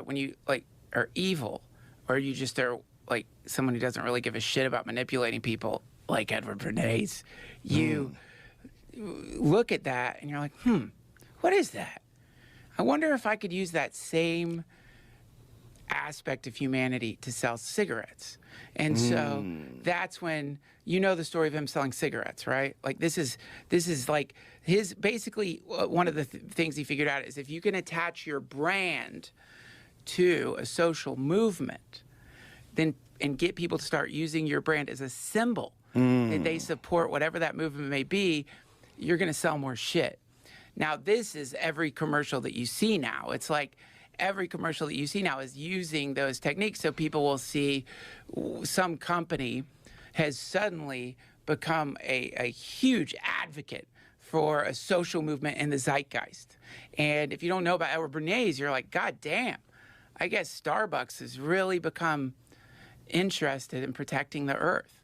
when you like are evil, or you just are like someone who doesn't really give a shit about manipulating people, like Edward Bernays, you look at that and you're like, what is that? I wonder if I could use that same aspect of humanity to sell cigarettes. And so that's when, you know, the story of him selling cigarettes, right? Like this is like his, basically one of the things he figured out is if you can attach your brand to a social movement, then, and get people to start using your brand as a symbol that they support whatever that movement may be, you're going to sell more shit. Now, this is every commercial that you see now. It's like every commercial that you see now is using those techniques. So people will see some company has suddenly become a huge advocate for a social movement in the zeitgeist. And if you don't know about Edward Bernays, you're like, God damn, I guess Starbucks has really become interested in protecting the earth.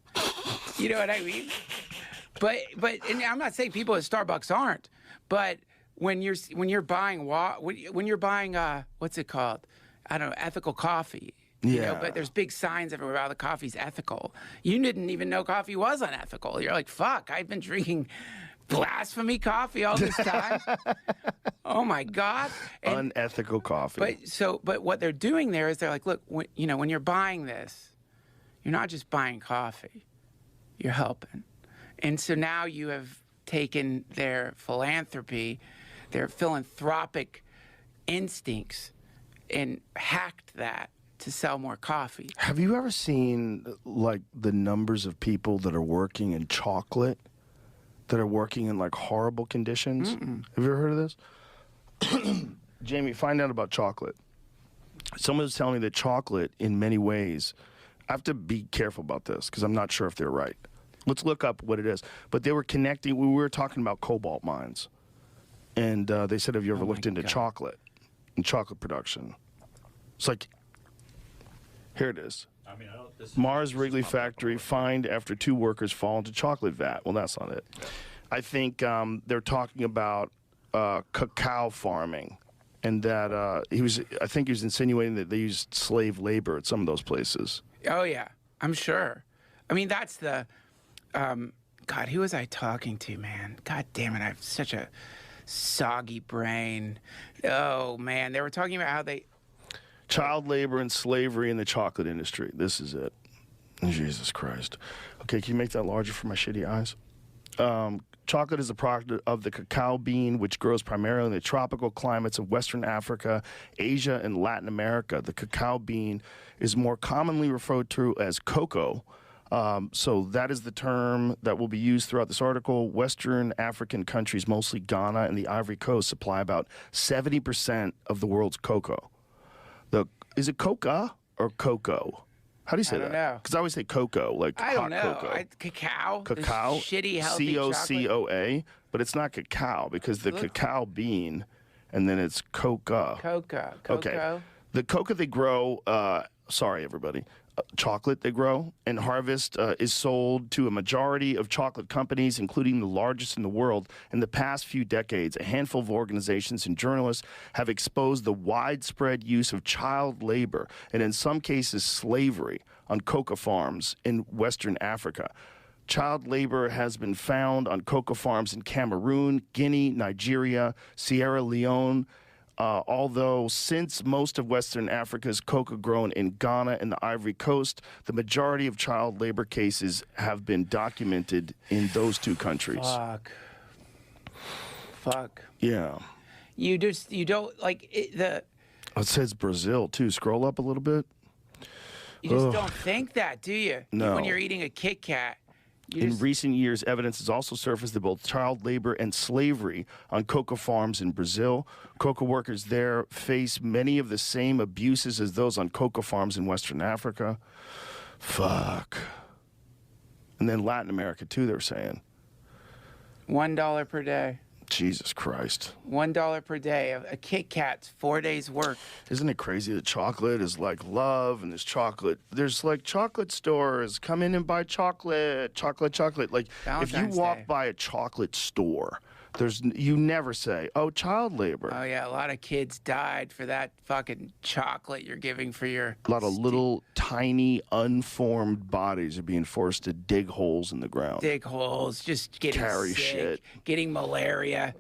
You know what I mean? But and I'm not saying people at Starbucks aren't, but when you're buying what's it called? I don't know, ethical coffee. You know, but there's big signs everywhere about the coffee's ethical. You didn't even know coffee was unethical. You're like, fuck, I've been drinking blasphemy coffee all this time. Oh my God. And, unethical coffee. But what they're doing there is they're like, look, when you're buying this, you're not just buying coffee, you're helping. And so now you have taken their philanthropy, their philanthropic instincts, and hacked that to sell more coffee. Have you ever seen like the numbers of people that are working in chocolate, that are working in like horrible conditions? Have you ever heard of this? Jamie, find out about chocolate. Someone was telling me that chocolate, in many ways, I have to be careful about this because I'm not sure if they're right. Let's look up what it is. But they were connecting, we were talking about cobalt mines. And they said, have you ever looked into chocolate and chocolate production? It's like, here it is. I mean, Mars Wrigley factory fined after 2 workers fall into chocolate vat. Well, that's not it. I think they're talking about cacao farming, and that I think he was insinuating that they used slave labor at some of those places. Oh yeah, I'm sure. I mean, that's the God. Who was I talking to, man? God damn it, I have such a soggy brain. Oh man, they were talking about how they child labor and slavery in the chocolate industry. This is it. Jesus Christ. Okay, can you make that larger for my shitty eyes? Chocolate is a product of the cacao bean, which grows primarily in the tropical climates of Western Africa, Asia, and Latin America. The cacao bean is more commonly referred to as cocoa. So that is the term that will be used throughout this article. Western African countries, mostly Ghana and the Ivory Coast, supply about 70% of the world's cocoa. Is it coca or cocoa? How do you say that? I don't know. Because I always say cocoa, like I don't hot know. cocoa. Cacao. Cacao. Shitty, healthy COCOA, but it's not cacao because the cacao bean, and then it's coca. Cocoa. Okay. The coca they grow, sorry everybody, chocolate they grow and harvest is sold to a majority of chocolate companies, including the largest in the world. In the past few decades, a handful of organizations and journalists have exposed the widespread use of child labor and in some cases slavery on coca farms in Western Africa. Child labor has been found on coca farms in Cameroon, Guinea, Nigeria, Sierra Leone, although since most of Western Africa's coca grown in Ghana and the Ivory Coast, the majority of child labor cases have been documented in those 2 countries. Fuck. Yeah. You don't, like, It says Brazil, too. Scroll up a little bit. You just don't think that, do you? No. When you're eating a Kit Kat. In recent years, evidence has also surfaced that both child labor and slavery on coca farms in Brazil. Coca workers there face many of the same abuses as those on coca farms in Western Africa. Fuck. And then Latin America, too, they're saying. $1 per day. Jesus Christ. $1 per day. A Kit Kat's 4 days work. Isn't it crazy that chocolate is like love, and there's like chocolate stores, come in and buy chocolate. Like Valentine's if you walk Day. by a chocolate store, You never say, oh, child labor. Oh yeah, a lot of kids died for that fucking chocolate you're giving for your. A lot of little, tiny, unformed bodies are being forced to dig holes in the ground. Dig holes, just getting Carry sick, shit. getting malaria.